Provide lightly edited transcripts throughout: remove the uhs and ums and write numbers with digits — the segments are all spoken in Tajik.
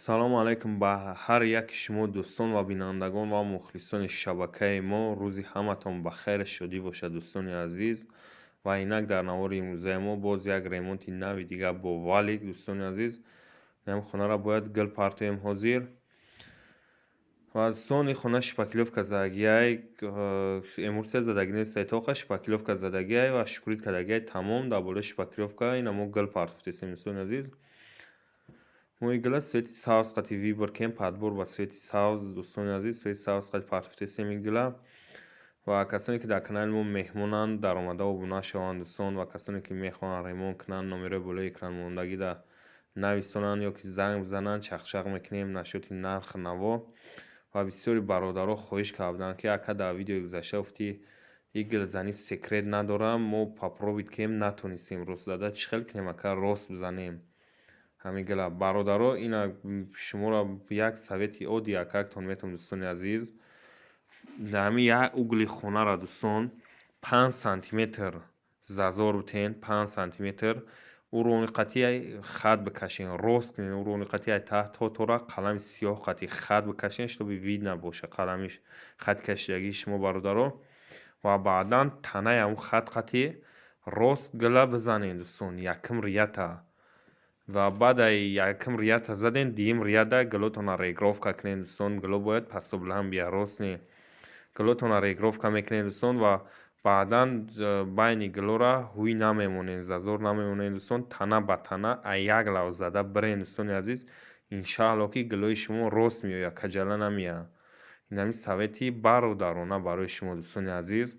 салому алайкум ба ҳар яки шумо дӯстон ва бинандагон ва мухлисони шабакаи мо. Рӯзи ҳаматон ба хайр шодӣ бошад дӯстони азиз. Ва инак дар навори имрӯзаи мо боз як ремонти нави дигар бо валик дӯстони азиз. Ин хонаро бояд гил партоем ҳозир. Ва дӯстон ин хона шпаклёвка задагиай эмулсия задаги нест тоқа шпаклёвка задагиай ва шукрит кардагиай тамом дар болои шпаклёвка ина мо гил партофтесем дӯстони азиз. Мои гила свети савз қати вибр кем падбор ба свети савз дӯстони азиз свети савз қати партофтесем ин гила. Ва касоне ки дар канали мо меҳмонанд дар омада обуна шаванд дӯстон ва касоне ки мехоҳанд ремонт кунанд номерои болои экранмондагӣ дар нависонанд ё ки занг бизананд чақчақ мекунем нашоти нарх наво. Ва бисёри бародаро хоҳиш карданд ки ака дар видеои гузашта гуфтӣ ин гилзанӣ секрет надорад, мо попробит кунем натонистем рост дада чӣ хел кунем ака рост бизанем ҳамин гила. Бародаро ина шуморо як совети одди акактон метавонам дӯстони азиз. Ҳамин як угли хонаро дӯстон 5 сантиметр зазор битен 5 сантиметр урони қатӣ хат бикашен рост кунен урони қатӣ ай таҳтотора қалами сиёҳ қатӣ хат бикашен чтобы вид набоша қалами хати кашидагии шумо бародаро. Ва баъдан танаи ҳамун хат қатӣ рост гила бизанен дӯстон якум рията. Ва баъд якум рията заден дуюм рияда гилотонро регировка кунен дӯстон. Гило бояд пасту-буланд биёд рост не гилотонро регировка мекунен дӯстон. Ва баъдан байни гилора ҳуй намемонен зазор намемонен дӯстон. Тана ба тана як лавз зада бирен дӯстони азиз. Иншаалло ки гилои шумо рост меояд каҷала намеояд. Ин ҳамин совети бародарона барои шумо дӯстони азиз.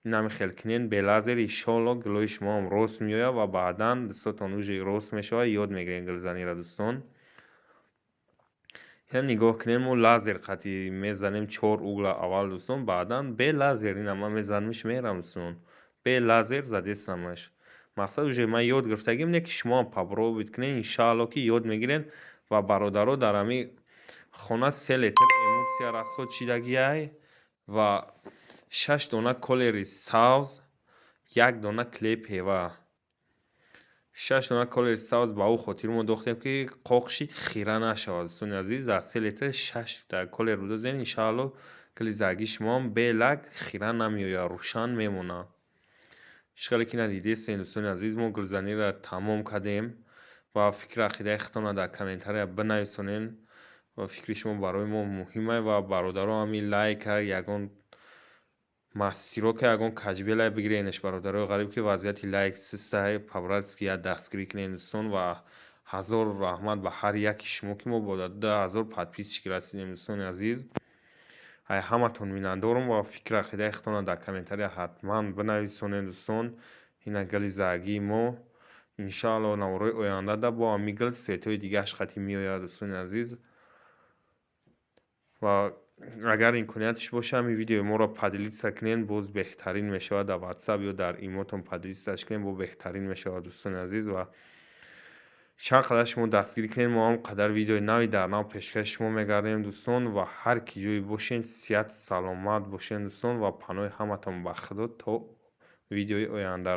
Ин ҳамин хел кунен белазер иншоалло гилои шумоам рост меояд ва баъдан дастотон уже рост мешавад ёд мегиред гилзаниро дӯстон. Яъне нигоҳ кунед мо лазер қатӣ мезанем 4 угла аввал дӯстон баъдан бе лазер ина ман мезанамш мерам дӯстон бе лазер задестамаш. Мақсад уже ман ёд гирифтагим не ки шумоам попробит кунед иншаалло ки ёд мегиред. Ва бародаро дар ҳамин хона 3 литр эмулсия расход шидагиай ва 6 дона колери савз 1 дона клей пева 6 дона колери савз ба ӯ хотир мо дохтем ки қоқшит хира нашавад дӯстони азиз. Дар 3 литр 6 колер бидозед иншаалло гили задагии шумоам бе лак хира намеояд рӯшан мемонад. ишкале ки надидестем дӯстони азиз мо гилзаниро тамом кардем. Ва фикру ақидаи худтонро дар комментария бинависонед. Ва фикри шумо барои мо муҳима ва бародаро ҳамин лайка ягон мастирока ягон каҷбелай бигиренеш бародарои ғариб ки вазъияти лайк систай павратския дастгирӣ кунед дӯстон. Ва ҳазор раҳмат ба ҳар яки шумо ки мо бо 10000 подписчик расидем дӯстони азиз. ай ҳаматон миннатдорам ва фикру ақидаи худтонро дар комментария ҳатман бинависонед дӯстон. ина гили задагии мо иншаалло навораи ояндада бо ҳамин гил светҳои дигараш қатӣ меояд дӯстони азиз. Ва агар имкониятш боша ҳамин видеои моро поделиться кунед боз беҳтарин мешавад. дар ватсап ё дар имотон поделитсияш кунед бо беҳтарин мешавад дӯстони азиз. Ва чанд қадар шумо дастгирӣ кунед мо ҳам қадар видеои нави дар нав пешкаши шумо мегардем дӯстон. Ва ҳар ки ҷои бошед сиҳат саломат бошед дӯстон. Ва паноҳи ҳаматон ба худо то видеои оянда.